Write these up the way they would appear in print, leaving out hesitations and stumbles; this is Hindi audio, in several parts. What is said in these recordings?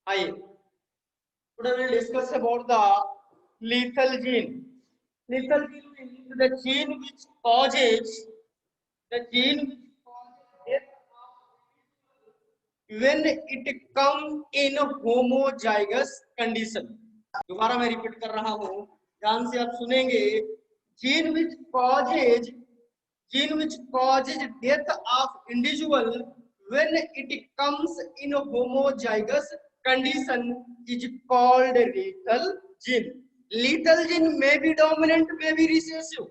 आइए, today we will discuss about the lethal gene. Lethal gene means the gene which causes death when it come in homozygous condition. दोबारा मैं रिपीट कर रहा हूँ, ध्यान से आप सुनेंगे। Gene which causes death of individual when it comes in homozygous condition is called lethal gene. Lethal gene may be dominant, may be recessive.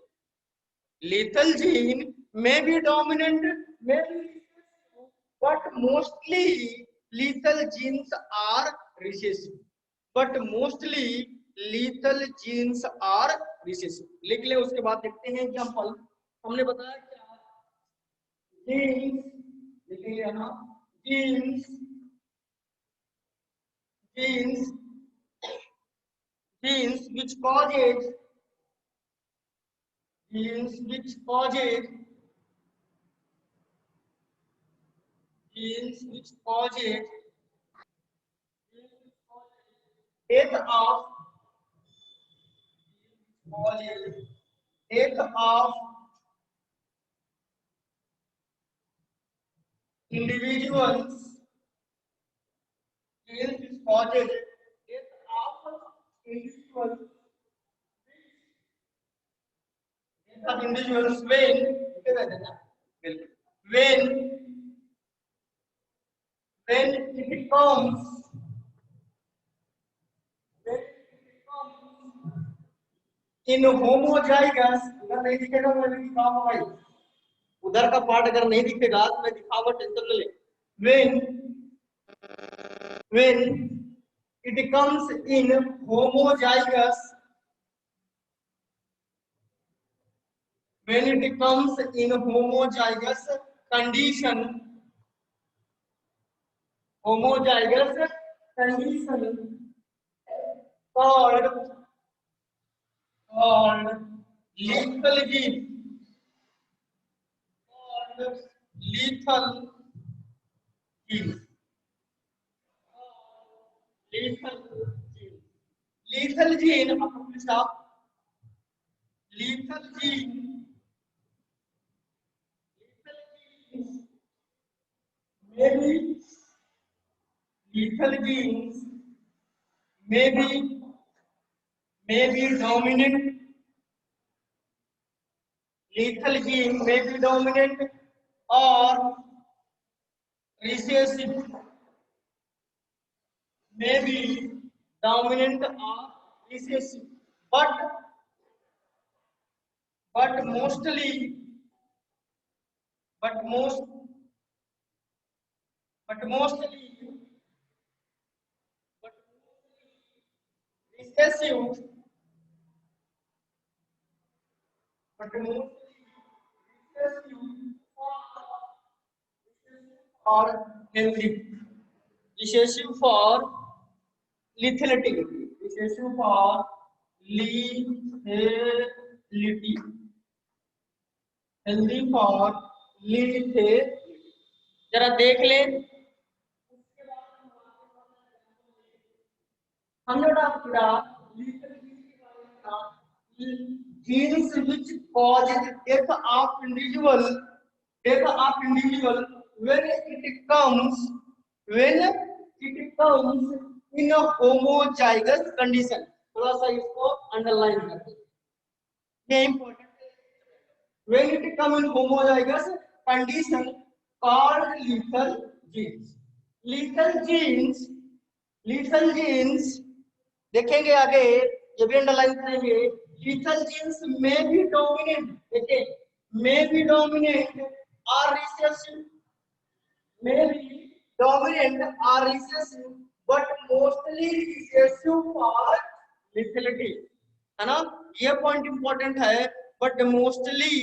Lethal gene may be dominant, may be recessive, but mostly lethal genes are recessive. But mostly lethal genes are recessive. लिख ले, उसके बाद देखते हैं एग्जाम्पल। हमने बताया क्या, जीन्स लिखेंगे यहाँ, genes genes genes which causes genes which causes genes which causes death of individuals, genes which causes death of individuals, when it comes in homozygous, उधर नहीं दिखेगा, मैं लिखा हूँ भाई, उधर का पार्ट अगर नहीं दिखेगा तो मैं दिखाऊंगा, टेंशन न ले। when it comes in homozygous, when it comes in homozygous condition, homozygous condition called lethal gene, called lethal gene, lethal gene, lethal gene, lethal gene, maybe lethal genes may be dominant. Lethal gene may be dominant or recessive. May be dominant or recessive, but mostly, but most, but mostly, but recessive, but mostly recessive or healthy. Recessive for lethality. Recessive for lethality. Healthy for lethality. जरा देख ले, हमने बात किया genes which cause death of individual when it comes in a homozygous condition. थोड़ा सा इसको अंडरलाइन करते हैं, ये इंपॉर्टेंट है। when it come in homozygous condition called lethal genes. lethal genes देखेंगे आगे, ये भी अंडरलाइन करेंगे। lethal genes may be dominant, देखिए, may be dominant or recessive, may be dominant or recessive, but mostly recessive for lethality, है ना, ये पॉइंट इंपॉर्टेंट है, बट मोस्टली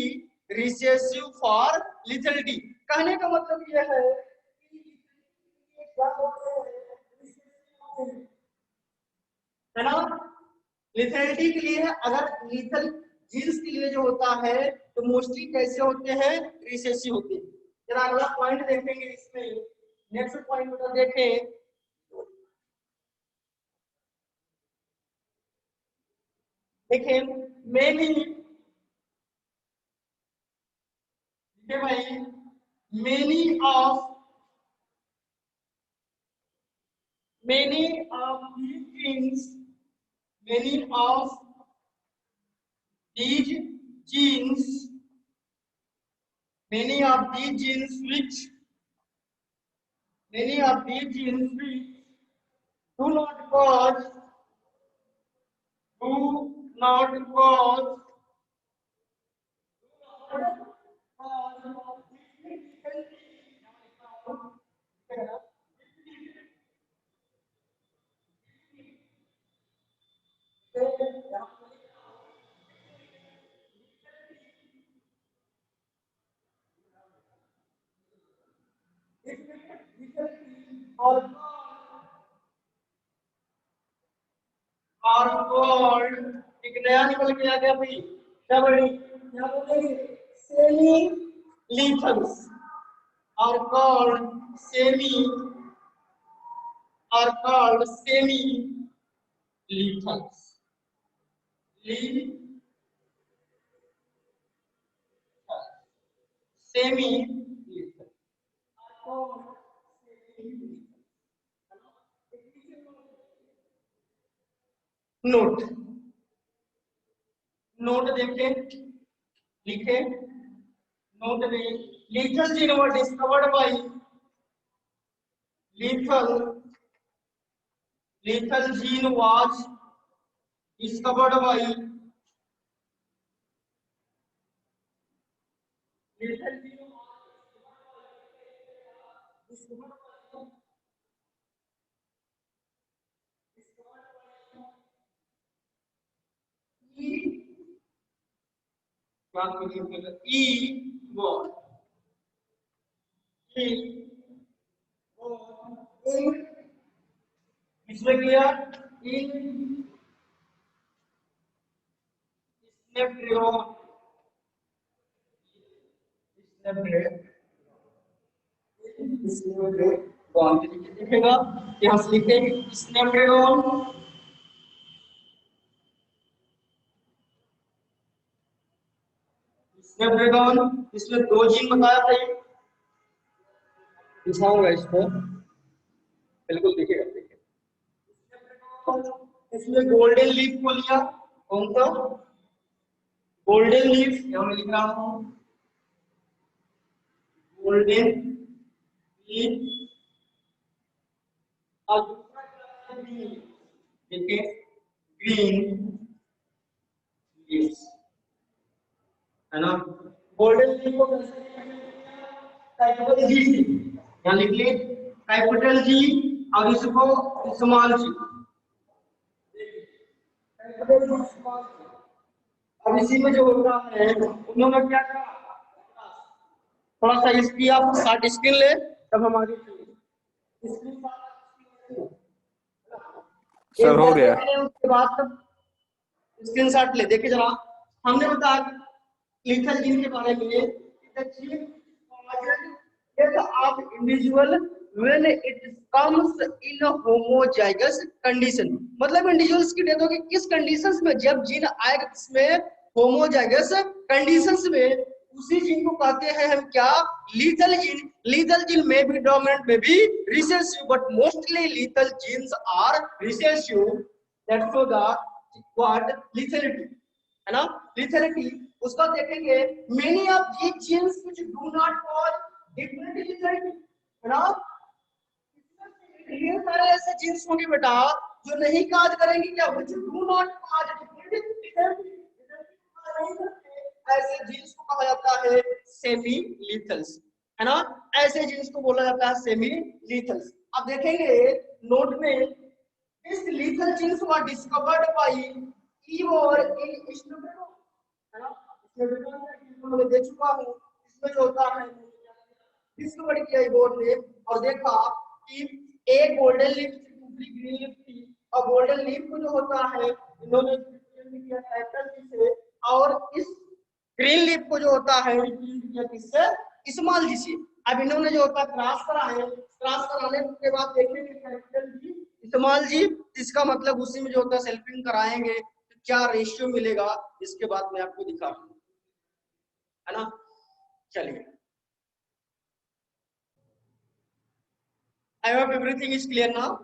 रिसेसिव फॉर लिथलिटी। कहने का मतलब ये है ना, लिथलिटी के लिए, अगर लिथल जीन्स के लिए जो होता है तो मोस्टली कैसे होते हैं, रिसेसिव होते हैं। जरा अगला पॉइंट देखेंगे इसमें, नेक्स्ट पॉइंट देखें, देखिए मेनी, भाई many of these genes, many of these genes, many of these genes which do not cause are called, एक नया निकल के आ गया भाई, क्या बड़ी क्या बोलेंगे, semi lethals are called semi lethals. Semi lethal. Note देखें, लिखे नोट में lethal gene was discovered by lethal gene was discovered by lethal gene E was इसमें किया इन स्नैपड्रैगन लिखेगा, यहाँ से लिखेंगे स्नैपड्रैगन इसमें दो जीन बताया था, दिखाऊंगा इसको, बिल्कुल दिखेगा, देखिए इसमें गोल्डन लीफ को लिया, कौन सा गोल्डन लीफ, यहाँ मैं लिख रहा हूँ गोल्डन लीफ, और दूसरा देखिए ग्रीन लीव्स, है ना। गोल्डन लीफ को कैपिटल जी, यहाँ लिख लिए कैपिटल जी, और इसको स्मॉल जी, अब इसी में जो होता है उन्होंने क्या कहा, थोड़ा सा इसकी आप शॉर्ट स्क्रीन ले तब हम आगे सर हो गया, उसके बाद स्क्रीनशॉट ले, देखिए जरा हमने बताया लीथल जीन के बारे में, of individual when it comes in homozygous condition, मतलब इंडिविजुअल्स की डेथ होगी किस कंडीशंस में, जब जीन आएगा किसमें, होमोजाइगस कंडीशंस में, उसी जीन को कहते हैं हम क्या, लीथल जीन। लीथल जीन में भी डोमिनेंट में भी recessive, but mostly lethal genes are recessive, that show the what lethality, है ना, लिथैलिटी। उसका देखेंगे many of these genes which do not cause different lethality, है ना, ढेर सारे ऐसे जीन्स होंगे बेटा जो नहीं काज करेंगे क्या, which do not cause different lethality, ऐसे जीन्स को कहा जाता है सेमी लीथल्स, है ना, ऐसे जीन्स को बोला जाता है सेमी लीथल्स। अब देखेंगे नोट में this lethal genes were discovered by Baur in snapdragon, है ना, स्नैपड्रैगन में देख चुका हूं, इसमें जो होता है डिस्कवर किया ईवोर ने, और देखा कि एक गोल्डन लीफ थी, दूसरी ग्रीन लीफ थी, और गोल्डन लीफ को जो होता है इन्होंने किया कैपिटल जी से, और इस ग्रीन लीफ को जो होता है किससे, स्मॉल जी से। अब इन्होंने जो होता है क्रॉस करा है, क्रॉस कराने के बाद देखेंगे कैपिटल जी स्मॉल जी, इसका मतलब उसी में जो होता है सेल्फिंग कराएंगे, तो क्या रेशियो मिलेगा इसके बाद मैं आपको दिखा रहा हूँ, है ना। चलिए, I hope everything is clear now.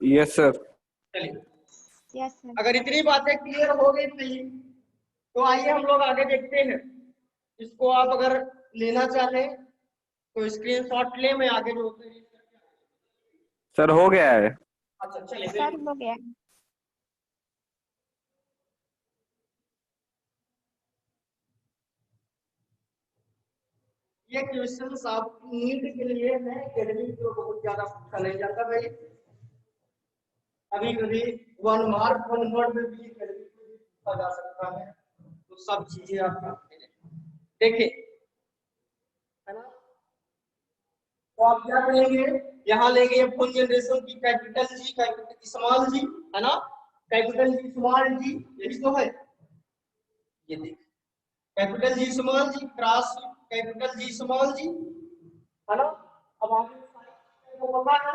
Yes sir. चलिए, यस सर। अगर इतनी बातें क्लियर हो गई थी तो आइए हम लोग आगे देखते हैं। इसको आप अगर लेना चाहें तो स्क्रीनशॉट ले, मैं आगे जो होते हैं। सर हो गया है। अच्छा चलिए, सर हो गया। ये क्वेश्चंस आप नीट के लिए है, एकेडमिक तो बहुत ज्यादा पूछा नहीं जाता भाई। कभी कभी 1 मार्क 1 वर्ड में भी एकेडमिक में भी पूछा जा सकता है, तो सब चीजें आप देखिए, है ना। तो आप क्या करेंगे, यहाँ लेंगे फोन जनरेशन की कैपिटल जी, कैपिटल स्मॉल जी, है ना। कैपिटल जी स्मॉल जी, यही तो है। ये देखिए, कैपिटल जी स्मॉल जी क्रॉस कैपिटल जी स्मॉल जी, है ना। अब आगे को पता है,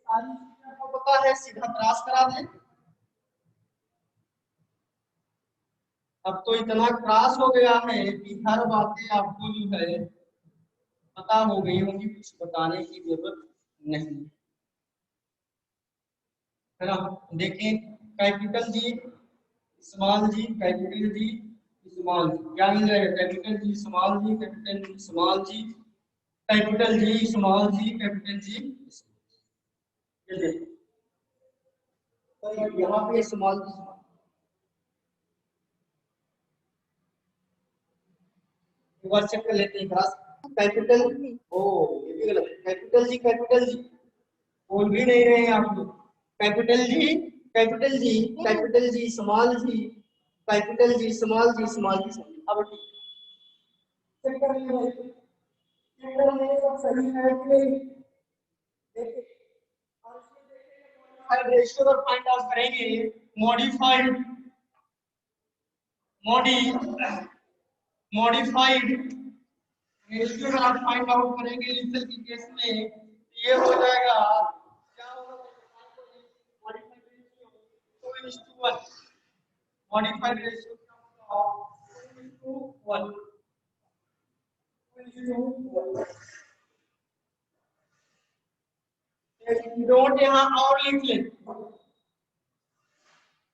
सारी चीजें को पता है, सीधा क्रॉस करा दें। अब तो इतना क्रॉस हो गया है कि हर बातें आपको जो है पता हो गई होंगी, कुछ बताने की जरूरत नहीं, है ना। देखिए, capital G small G, capital G small जी, क्या मिल जाएगा, capital G small G, capital G small G, capital G small G, capital जी। ये देखिए, तो यहाँ पे स्मॉल जी एक बार चेक कर लेते हैं क्रॉस कैपिटल। ओ ये भी गलत है, कैपिटल जी बोल भी नहीं रहे हैं आप लोग। Capital G capital G capital G small G, capital G small G small G. अब चेक कर लेंगे, चेक कर लेंगे सब सही है कि नहीं। देखिए, और इसमें देखेंगे मॉडिफाइड रेशियो और फाइंड आउट करेंगे। मॉडिफाइड मॉडिफाइड रेशियो आप फाइंड आउट करेंगे लिथल की केस में, ये हो जाएगा, क्या होगा, मॉडिफाइड रेशियो 2:1, मॉडिफाइड रेशियो क्या होगा 2:1। नोट यहाँ और लिख ले,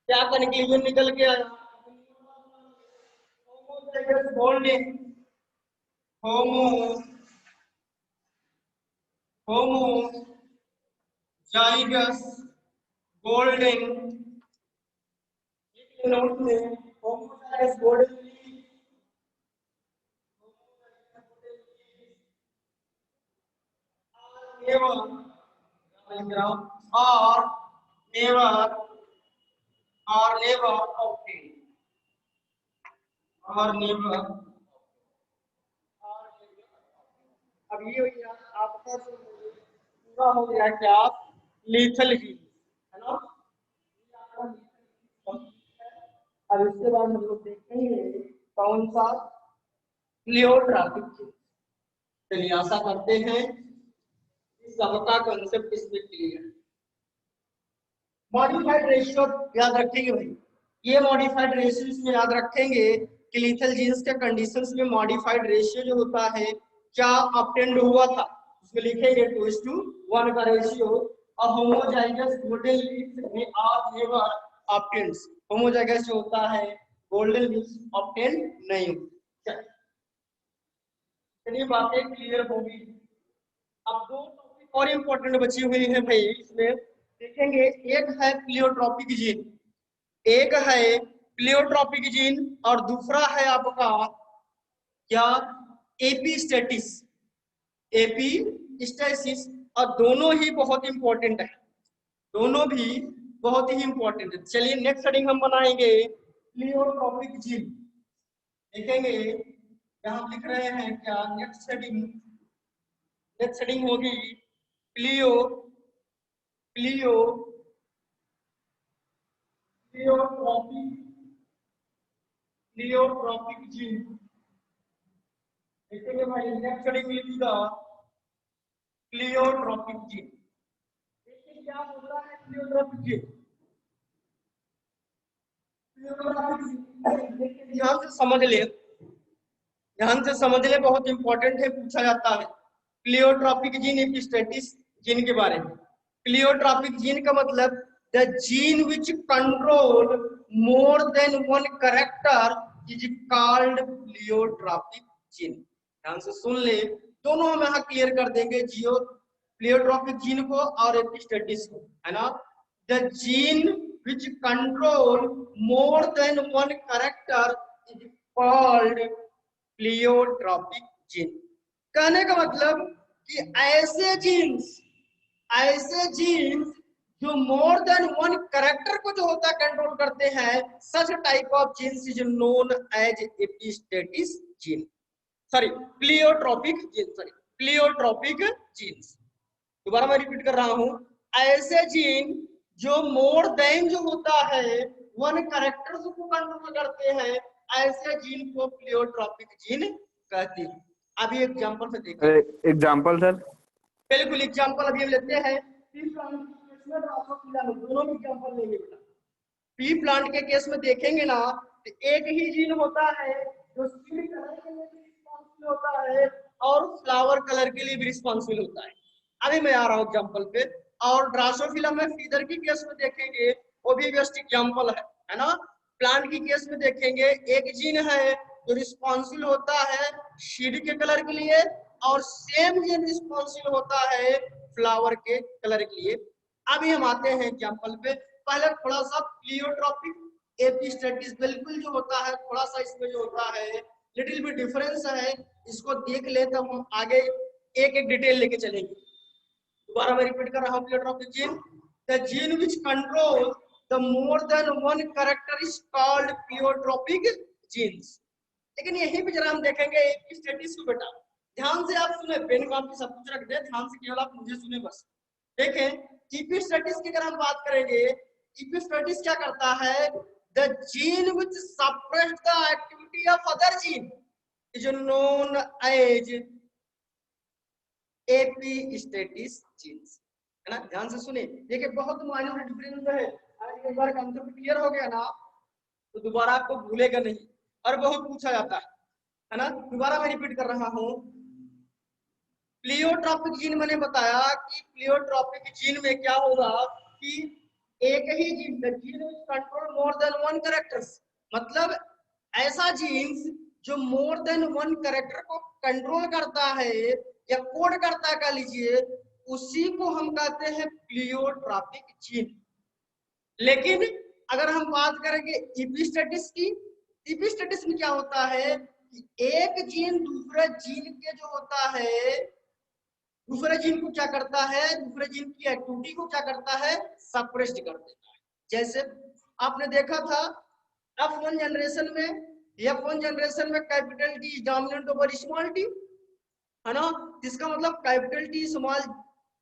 क्या कंक्लूजन निकल के आया, homozygous bonding, homozygous golden, note में homozygous golden never or never obtained, or never। अब ये आपका पूरा हो गया क्या, लीथल ही, है ना। अब इसके बाद हम लोग देखेंगे कौन सा, प्लियोट्रॉपिक। चलिए, आशा करते हैं इस सबका कॉन्सेप्ट इसमें क्लियर है। मॉडिफाइड रेशियो याद रखेंगे भाई, ये मॉडिफाइड रेशियो में याद रखेंगे कि लीथल जीन्स के कंडीशंस में मॉडिफाइड रेशियो जो होता है क्या ऑब्टेन्ड हुआ था, उसमें लिखेंगे 2:1 का रेशियो। और होमोजाइगस गोल्डन लीफ में आर नेवर ऑब्टेन्ड, होमोजाइगस जो होता है गोल्डन लीफ ऑब्टेन नहीं होती। चलिए, बातें क्लियर होगी। अब दो टॉपिक और इंपॉर्टेंट बची हुई है भाई, इसमें देखेंगे, एक है प्लियोट्रॉपिक जीन, एक है प्लियोट्रॉपिक जीन, और दूसरा है आपका क्या, एपिस्टेटिस, एपिस्टेसिस। और दोनों ही बहुत इंपॉर्टेंट है, दोनों भी बहुत ही इंपॉर्टेंट है। चलिए, नेक्स्ट हेडिंग हम बनाएंगे प्लियोट्रॉपिक जीन, देखेंगे यहाँ लिख रहे हैं क्या, नेक्स्ट हेडिंग होगी प्लियो प्लियो प्लियोट्रॉपिक जीन, देखेंगे भाई नेक्स्ट हेडिंग लिखिएगा प्लियोट्रॉपिक जीन। क्या होता है प्लियोट्रॉपिक जीन? ध्यान से समझ ले, ध्यान से समझ ले, बहुत इंपॉर्टेंट है, पूछा जाता है प्लियोट्रॉपिक जीन एपिस्टेटिस जीन के बारे में। प्लियोट्रॉपिक जीन का मतलब the gene which control more than one character is called pleiotropic gene. ध्यान से सुन ले, दोनों हम यहाँ क्लियर कर देंगे, जियो प्लियोट्रॉपिक जीन को और एपिस्टेटिस को, है ना। The gene which control more than one character is called pleiotropic gene. कहने का मतलब कि ऐसे जीन्स जो मोर देन वन कैरेक्टर को जो होता है कंट्रोल करते हैं, such type of genes is known as epistasis gene, sorry pleiotropic gene, sorry pleiotropic genes. दोबारा मैं रिपीट कर रहा हूं, ऐसे जीन जो मोर देन जो होता है वन कैरेक्टर्स को कंट्रोल करते हैं, ऐसे जीन को प्लियोट्रॉपिक जीन कहते हैं। अभी एग्जांपल से देखिए, एग्जांपल सर। बिल्कुल एग्जांपल अभी हम लेते हैं पी प्लांट के केस में, दोनों में एग्जांपल लेंगे बेटा। पी प्लांट के केस में देखेंगे ना, तो एक ही जीन होता है जो सीड कलर के लिए भी रिस्पांसिबल होता है और फ्लावर कलर के लिए भी रिस्पांसिबल होता है। अभी मैं आ रहा हूँ एग्जांपल पे। और ड्रासोफिला में फीदर की केस में देखेंगे, वो भी बेस्ट एग्जांपल है ना। प्लांट की केस में देखेंगे, एक जीन है जो रिस्पांसिबल होता है सीड के कलर के लिए, और सेम जीन रिस्पांसिबल होता है फ्लावर के कलर के लिए। अभी हम आते हैं एग्जांपल पे। पहले थोड़ा सा प्लियोट्रॉपिक एपिस्टेटिस बिल्कुल जो होता है, थोड़ा सा इसमें जो होता है लिटिल बिट डिफरेंस है, इसको देख ले तब हम आगे एक एक डिटेल लेके चलेंगे। दोबारा मैं रिपीट कर रहा हूँ, pleiotropic gene, the gene which control the more than one character is called pleiotropic genes. लेकिन यहीं पे जरा हम देखेंगे एपिस्टेटिस को बेटा। ध्यान से आप सुने, पेन कॉपी सब कुछ रख दे, ध्यान से केवल आप मुझे सुने बस। देखें एपिस्टेटिस की अगर हम बात करेंगे, एपिस्टेटिस क्या करता है, the gene which suppress the activity of other gene is known as epistasis genes, है ना। ध्यान से सुने, देखिए बहुत माइनर डिफरेंस है। अगर एक बार कंसेप्ट क्लियर हो गया ना, तो दोबारा आपको भूलेगा नहीं, और बहुत पूछा जाता है ना। दोबारा मैं रिपीट कर रहा हूँ, प्लियोट्रॉपिक जीन मैंने बताया कि प्लियोट्रॉपिक जीन में क्या होगा कि एक ही gene, the gene which control more than one characters, मतलब ऐसा जीन्स जो मोर देन वन कैरेक्टर को कंट्रोल करता है या कोड करता है, कह लीजिए, उसी को हम कहते हैं प्लियोट्रॉपिक जीन। लेकिन अगर हम बात करेंगे एपिस्टेटिस की, एपिस्टेटिस में क्या होता है कि एक जीन दूसरे जीन के जो होता है, दूसरे जीन को क्या करता है, दूसरे जीन की एक्टिविटी को क्या करता है, सप्रेस कर देता है। जैसे आपने देखा था F1 जनरेशन में, F1 जनरेशन में capital T is dominant over small T, है ना। इसका मतलब कैपिटल टी स्मॉल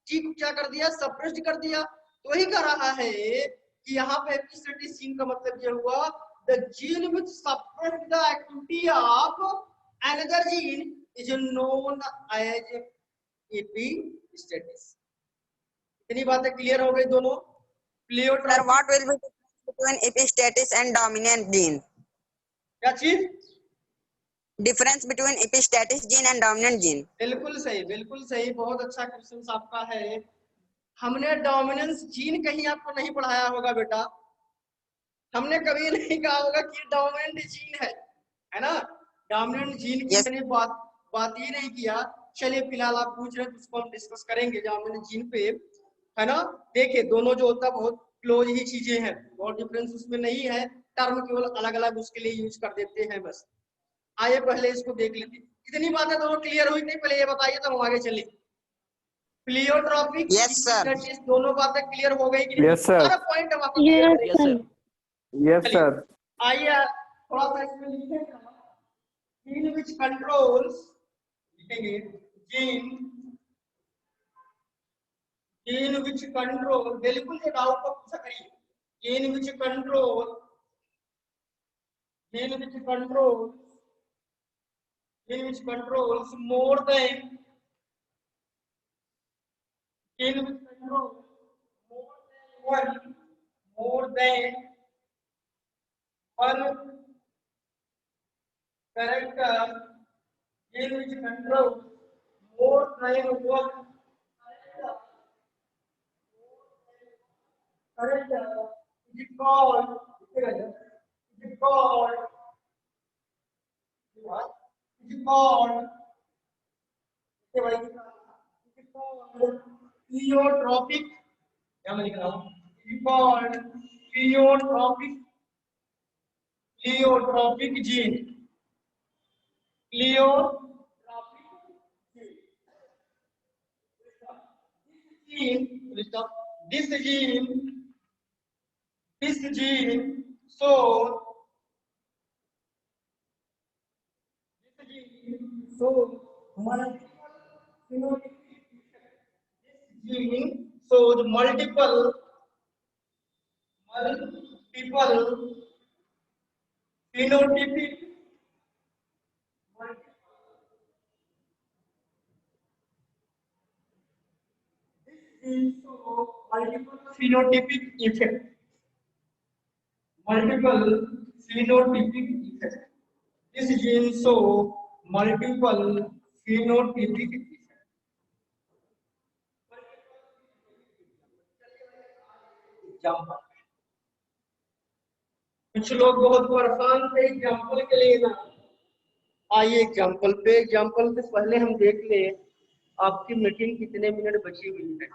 टी को क्या कर दिया, सप्रेस कर दिया। तो वही कह रहा है कि यहाँ पे एपिस्टेटिस जीन का मतलब ये हुआ, the gene which suppress the activity of another gene is known as epistasis. इतनी बातें क्लियर हो गई दोनों। Sir, pleiotropic what will be the difference between epistatis and dominant gene? क्या चीज? Difference between epistatis gene and dominant gene. बिल्कुल सही, बिल्कुल सही, बहुत अच्छा क्वेश्चन आपका है। हमने डोमिनेंस जीन कहीं आपको नहीं पढ़ाया होगा बेटा, हमने कभी नहीं कहा होगा कि डोमिनेंट जीन है ना। डोमिनेंट जीन की Yes. मैंने बात ही नहीं किया। चलिए फिलहाल आप पूछ रहे हैं तो उसको हम डिस्कस करेंगे डोमिनेंट जीन पे, है ना। देखिए दोनों जो होता है बहुत क्लोज ही चीजें हैं, बहुत डिफरेंस उसमें नहीं है, टर्म केवल अलग अलग उसके लिए यूज कर देते हैं बस। आइए पहले इसको देख लेते। इतनी बातें दोनों क्लियर हुई नहीं, पहले ये बताइए तब हम आगे चले। Pleiotropic Yes, sir. एपिस्टेटिस दोनों बातें क्लियर हो गई कि नहीं? Yes, sir. सारा पॉइंट हम आपको क्लियर करेंगे। Yes, sir. यस चलिए सर। आइए थोड़ा सा इसमें लिखेंगे, जीन व्हिच कंट्रोल्स, लिखेंगे जीन, जीन व्हिच कंट्रोल, बिल्कुल ये डाउट को पूछा करिए, gene which control, gene which control, gene which controls more than, gene which control one more than one character in which controls more than one character is called what? Is called pleiotropic. क्या मैं लिख रहा हूँ? Is called pleiotropic gene. Pleiotropic gene. This gene shows multiple phenotypic. This gene shows multiple phenotypic phenotypic effect. Multiple phenotypic effect. This gene show multiple phenotypic effect. Example. कुछ लोग बहुत परेशान थे एग्जाम्पल के लिए ना। आइए एग्जाम्पल से पहले हम देख ले आपकी मीटिंग कितने मिनट बची हुई है।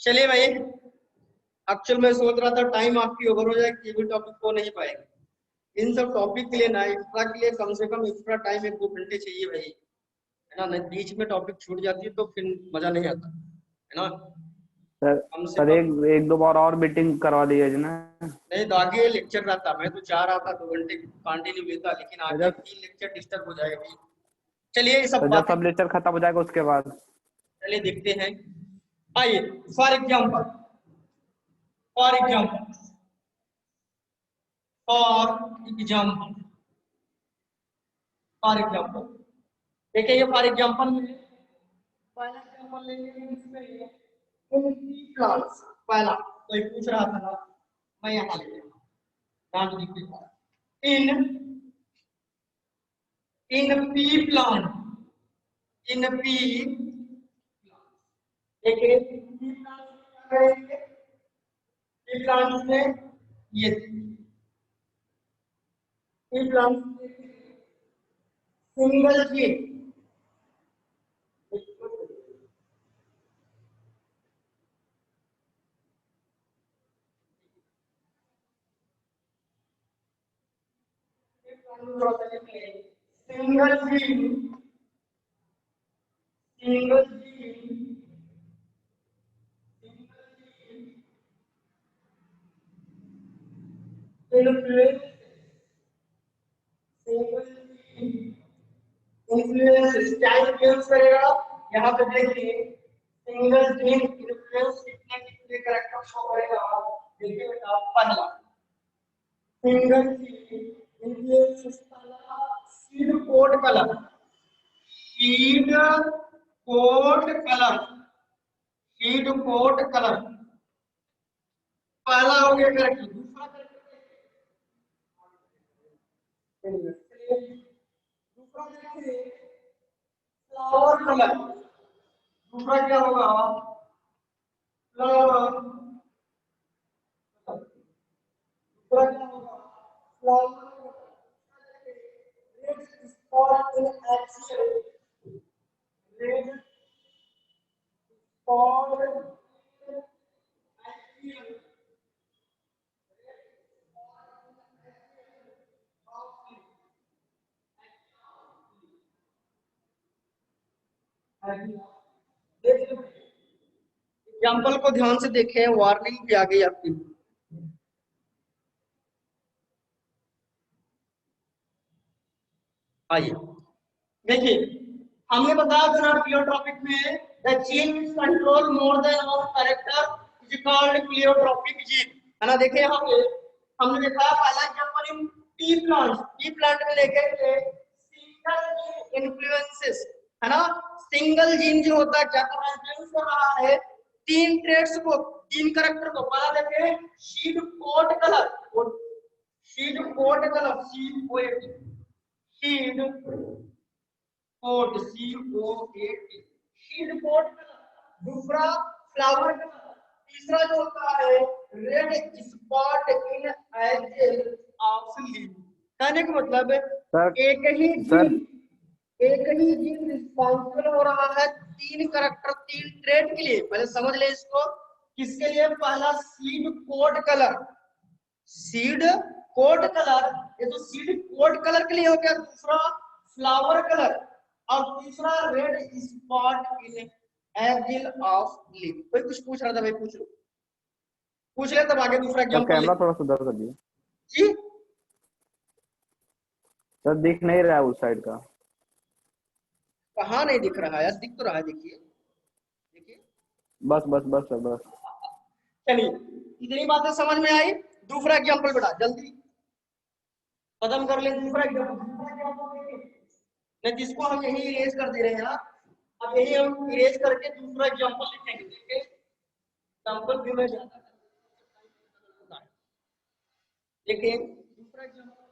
चलिए भाई, एक्चुअल में सोच रहा था टाइम आपकी ओवर हो जाए, केवल टॉपिक को नहीं पाएंगे। इन सब टॉपिक के लिए ना एक्स्ट्रा के लिए कम से कम एक्स्ट्रा टाइम 1-2 घंटे चाहिए भाई, है ना। नहीं बीच में टॉपिक छूट जाती है तो फिर मजा नहीं आता, है ना। सर कम से सर कम एक दो बार और मीटिंग करवा दीजिए ना। नहीं तो आगे लेक्चर रहता, मैं तो चाह रहा था 2 घंटे कंटिन्यू लेता, लेकिन आगे जब 3 लेक्चर डिस्टर्ब हो जाएगा भाई। चलिए ये सब तो जब बातें सब लेक्चर खत्म हो जाएगा उसके बाद। चलिए देखते हैं। आइए for example for example for example for example देखिए, ये फॉर एग्जाम्पल में पहला एग्जाम्पल लेंगे इसमें प्लांट्स। पहला कोई पूछ रहा था ना, मैं यहाँ ले लेता हूँ, नाम लिख देता हूँ। In P plant, in P देखिए पी प्लांट्स में ये P plants single gene single gene single gene influence influence क्या influence करेगा, यहाँ पे देखिए सिंगल जीन influence कितने कैरेक्टर शो करेगा। देखिए बेटा, पहला single gene influence seed code colour, seed code colour, seed code colour पहला हो गया कैरेक्टर। दूसरा दूसरा देखिए फ्लावर कलर, दूसरा क्या होगा फ्लावर, दूसरा क्या होगा फ्लावर। रेड स्पॉट इन axial, red spot axial example को ध्यान से देखें, वार्निंग भी आ गई आपकी। आइए देखिए, हमने बताया था प्लियोट्रॉपिक में the gene control more than one character is called pleiotropic gene, है ना। देखिए यहाँ पे हमने देखा पहला एग्जांपल इन टी प्लांट में लेके सिंगल जीन इन्फ्लुएंसेस, है ना। सिंगल जीन जो होता है क्या कर रहा है, इन्फ्लुएंस कर रहा है तीन ट्रेड्स को, तीन कैरेक्टर को। पहला देखें seed coat colour, seed coat colour, seed coat seed coat colour, दूसरा फ्लावर कलर, तीसरा जो होता है red spot in edge of leaf. कहने का मतलब सर एक ही जीन रिस्पॉन्सिबल हो रहा है तीन करैक्टर, तीन ट्रेड के लिए। पहले समझ ले इसको, किसके लिए? पहला seed code colour, seed code colour, ये तो सीड कोड कलर के लिए हो गया। दूसरा फ्लावर कलर और तीसरा red spot in agile of leaf. कोई कुछ पूछ रहा था भाई, पूछ लो, पूछ ले तब आगे दूसरा तो एग्जांपल। कैमरा थोड़ा सुधार कर दिए जी सर, दिख नहीं रहा है उस साइड का। कहाँ नहीं दिख रहा है? दिख तो रहा है, देखिए देखिए। बस बस बस सर बस। चलिए इतनी बातें समझ में आई। दूसरा एग्जांपल बेटा जल्दी खत्म कर ले। दूसरा एग्जांपल नहीं, जिसको हम यही इरेज कर दे रहे हैं, अब यही हम इरेज करके दूसरा एग्जांपल लिखेंगे। देखिए एग्जांपल भी मैं देखिए दूसरा एग्जांपल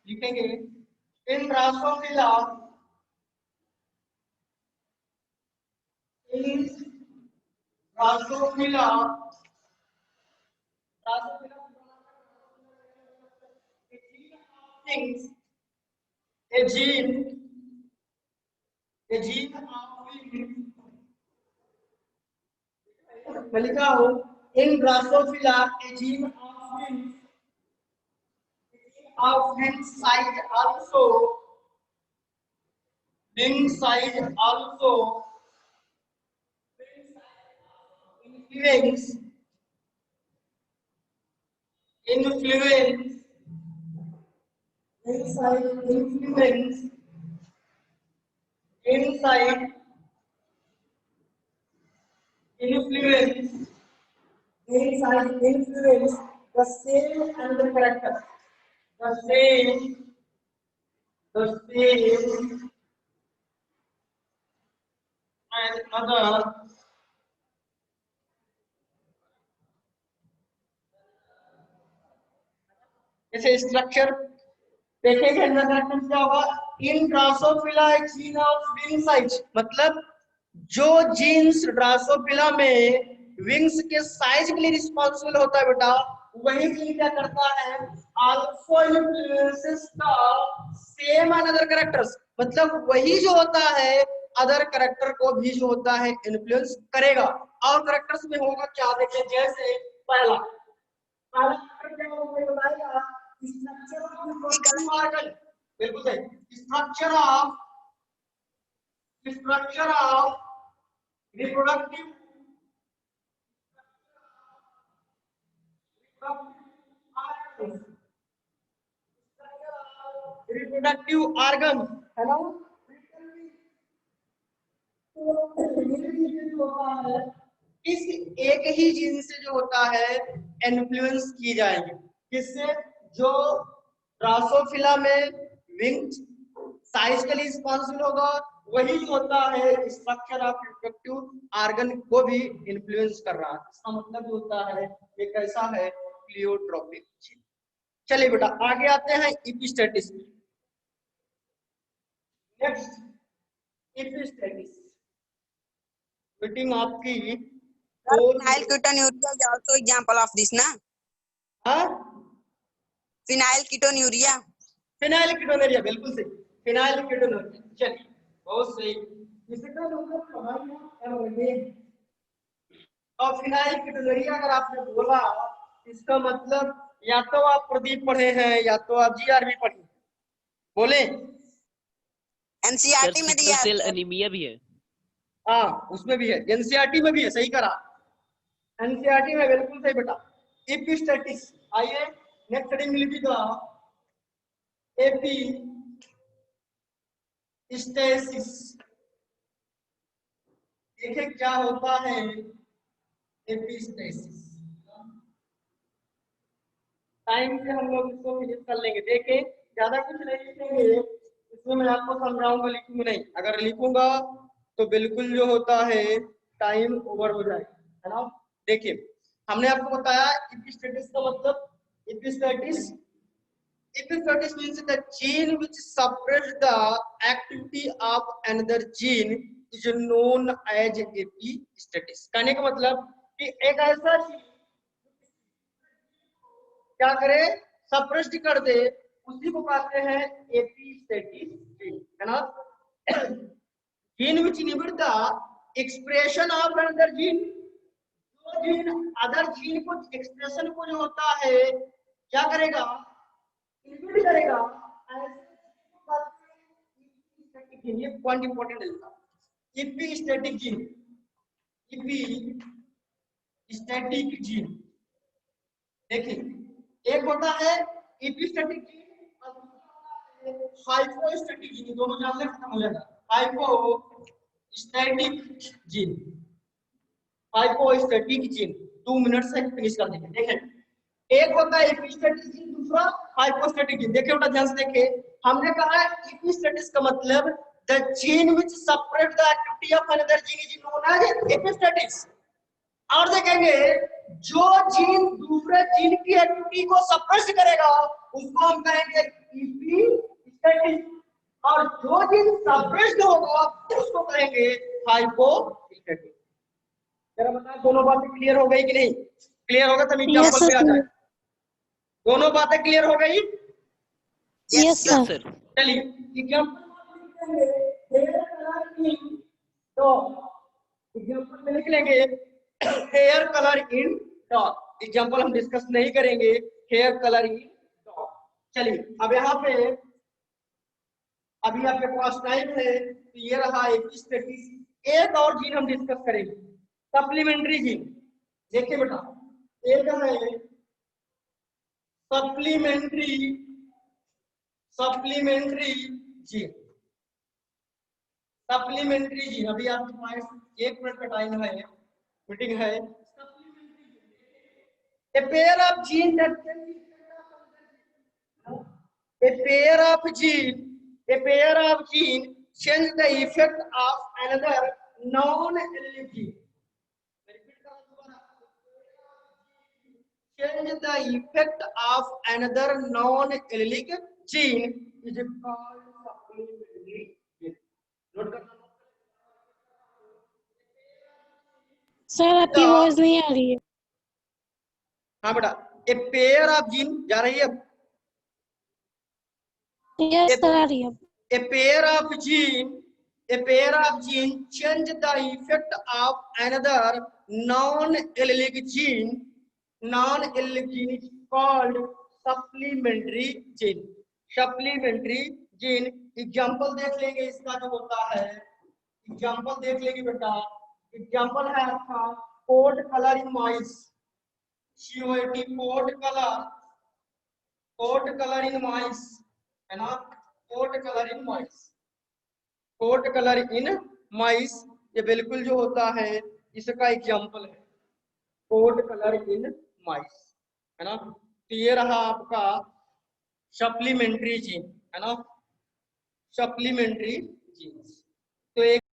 लिखेंगे इन Drosophila, in Drosophila, things a gene मैं लिखा हूं इन Drosophila a gene of wing size also, wing size also influence inside influence the same another character, the same and other जैसे स्ट्रक्चर देखेंगे अंदर करेक्टर क्या होगा। इन Drosophila gene of wing size, मतलब जो जीन्स ड्रासोफिला में विंग्स के साइज के लिए रिस्पॉन्सिबल होता है बेटा, वही जीन क्या करता है, also influences the same another characters, मतलब वही जो होता है अदर कैरेक्टर को भी जो होता है इन्फ्लुएंस करेगा। और कैरेक्टर्स में होगा क्या, देखिए जैसे पहला क्या होगा बताएगा, स्ट्रक्चर ऑफ रिप्रोडक्टिव ऑर्गन, बिल्कुल सही, स्ट्रक्चर ऑफ रिप्रोडक्टिव ऑर्गन, है ना। इस एक ही जीन से जो होता है इन्फ्लुएंस की जाएगी, किससे? जो ड्रासोफिला में विंग साइज के लिए रिस्पॉन्सिबल होगा, वही जो होता है स्ट्रक्चर ऑफ रिप्रोडक्टिव ऑर्गन को भी इन्फ्लुएंस कर रहा है। इसका मतलब होता है ये कैसा है, प्लियोट्रॉपिक जीन। चलिए बेटा आगे आते हैं एपिस्टेटिस। नेक्स्ट एपिस्टेटिस मीटिंग आपकी Phenylketonuria is also example of this, na? Phenylketonuria. फिनाइलकीटोनुरिया, बिल्कुल सही, फिनाइलकीटोनुरिया। चलिए बहुत सही। इसका मतलब कहानी कर रहे हैं। और फिनाइलकीटोनुरिया अगर आपने बोला, इसका मतलब या तो आप प्रदीप पढ़े हैं या तो आप जीआरबी पढ़े, बोले एनसीईआरटी में दिया सेल है। एनीमिया भी है। हाँ उसमें भी है, एनसीईआरटी में भी है, सही करा, एनसीईआरटी में बिल्कुल सही बेटा। एपिस्टेटिक्स, आइए नेक्स्ट हेडिंग लिख दीजिएगा, एपिस्टेसिस। देखिए क्या होता है एपिस्टेसिस। टाइम से हम लोग इसको फिनिश कर लेंगे। देखें ज्यादा कुछ नहीं लिखेंगे, इसमें मैं आपको समझाऊंगा, लिखूंगा नहीं, अगर लिखूंगा तो बिल्कुल जो होता है टाइम ओवर हो जाएगा, है ना। देखिए हमने आपको बताया एपिस्टेटिस का मतलब, एपिस्टेटिस means the gene which suppress the activity of another gene is known as epistasis। कहने का मतलब कि एक ऐसा क्या करे, सप्रेस्ड कर दे, उसी को कहते हैं एपिस्टेटिस जीन, है ना। Gene which inhibit the expression of another gene, जो जीन अदर जीन को एक्सप्रेशन को जो होता है क्या करेगा, इनहिबिट करेगा। ये पॉइंट इंपॉर्टेंट है, एपिस्टेटिक जीन, एपिस्टेटिक जीन। देखिए एक होता है एपिस्टेटिक जीन और दूसरा है हाइपोस्टेटिक जीन, दोनों जानने खत्म हो जाएगा। Hypostatic gene, hypostatic gene 2 minute से फिनिश कर देंगे। देखें एक होता है एपिस्टेटिक जीन, दूसरा हाइपोस्टेटिक जीन। देखिए बेटा ध्यान से देखिए, हमने कहा है एपिस्टेटिस का मतलब the gene which separate the activity of another gene is known as epistasis. और देखेंगे जो जीन दूसरे जीन की एक्टिविटी को सप्रेस करेगा उसको हम कहेंगे एपिस्टेटिस, और जो जीन सप्रेस्ड होगा उसको कहेंगे हाइपोस्टेटिस। जरा बताएं दोनों बातें क्लियर हो गई कि नहीं? क्लियर होगा तब एग्जांपल पे आ जाए। दोनों बातें क्लियर हो गई? Yes sir. चलिए एग्जांपल में लिख लेंगे hair colour in dog. Example हम डिस्कस नहीं करेंगे, हेयर कलर इन डॉग। चलिए अब यहाँ पे अभी आपके पास टाइम है, तो ये रहा एपिस्टेटिस। एक और जीन हम डिस्कस करेंगे, सप्लीमेंट्री जीन। देखिए बेटा एक है सप्लीमेंट्री जीन, सप्लीमेंट्री जीन। अभी आपके पास 1 मिनट का टाइम है, मीटिंग है। A pair of gene that can be a pair of gene change the effect of another non-allelic gene. Change the effect of another non-allelic gene is called supplementary gene. Note करना। सर आपकी आवाज नहीं आ रही है। हाँ बेटा, ए पेयर ऑफ जीन जा रही है अब। यस सर आ रही है। A pair of gene change the effect of another non-allelic gene is called supplementary gene। supplementary gene example देख लेंगे इसका जो होता है, एग्जांपल देख लेंगे बेटा। एग्जांपल है आपका coat colour in mice, COAT coat colour in mice, है ना। कोड कलर इन माइस, ये बिल्कुल जो होता है इसका एग्जांपल है, कोड कलर इन माइस, है ना। तो ये रहा आपका सप्लीमेंट्री जीन, है ना, सप्लीमेंट्री जीन्स।